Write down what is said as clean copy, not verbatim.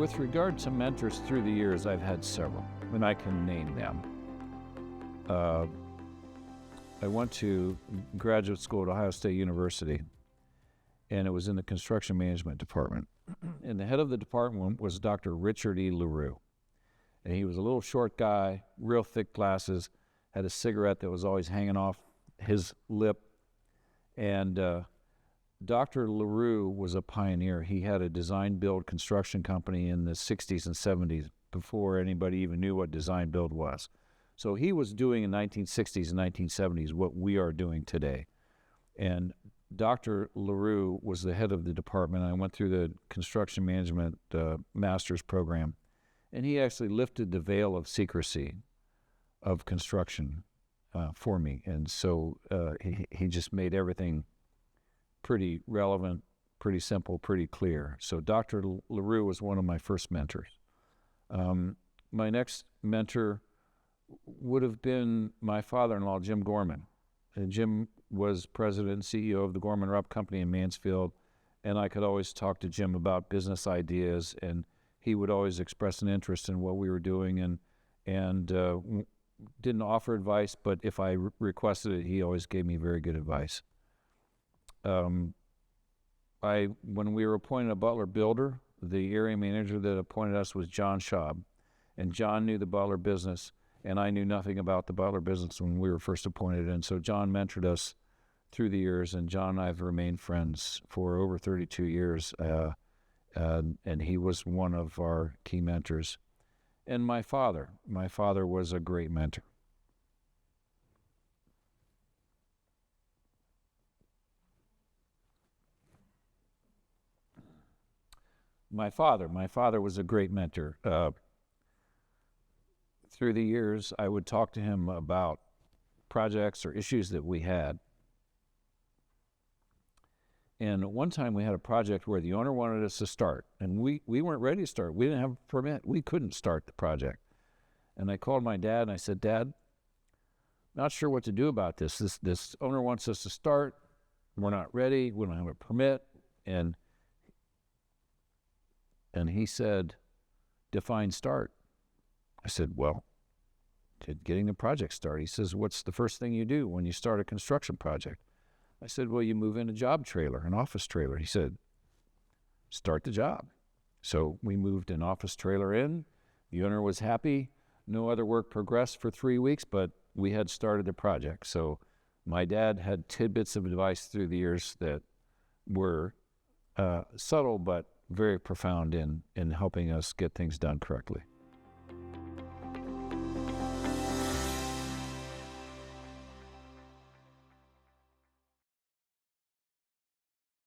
With regard to mentors through the years, I've had several, and I can name them. I went to graduate school at Ohio State University, and it was in the construction management department. And the head of the department was Dr. Richard E. LaRue. And he was a little short guy, real thick glasses, had a cigarette that was always hanging off his lip. And Dr. LaRue was a pioneer. He had a design-build construction company in the 60s and 70s before anybody even knew what design-build was. So he was doing in the 1960s and 1970s what we are doing today. And Dr. LaRue was the head of the department. I went through the construction management master's program, and he actually lifted the veil of secrecy of construction for me. And so he just made everything pretty relevant, pretty simple, pretty clear. So Dr. LaRue was one of my first mentors. My next mentor would have been my father-in-law, Jim Gorman. And Jim was president and CEO of the Gorman-Rupp Company in Mansfield, and I could always talk to Jim about business ideas, and he would always express an interest in what we were doing, and didn't offer advice, but if I requested it, he always gave me very good advice. When we were appointed a Butler builder, the area manager that appointed us was John Schaub, and John knew the Butler business, and I knew nothing about the Butler business when we were first appointed, and so John mentored us through the years, and John and I have remained friends for over 32 years, and he was one of our key mentors. And my father was a great mentor. My father was a great mentor. Through the years, I would talk to him about projects or issues that we had. And one time we had a project where the owner wanted us to start, and we weren't ready to start. We didn't have a permit. We couldn't start the project. And I called my dad and I said, "Dad, not sure what to do about this. This owner wants us to start. We're not ready. We don't have a permit." And he said, "Define start." I said, "Well, getting the project started." He says, "What's the first thing you do when you start a construction project?" I said, "Well, you move in a job trailer, an office trailer." He said, "Start the job." So we moved an office trailer in. The owner was happy. No other work progressed for 3 weeks, but we had started the project. So my dad had tidbits of advice through the years that were subtle but very profound in helping us get things done correctly.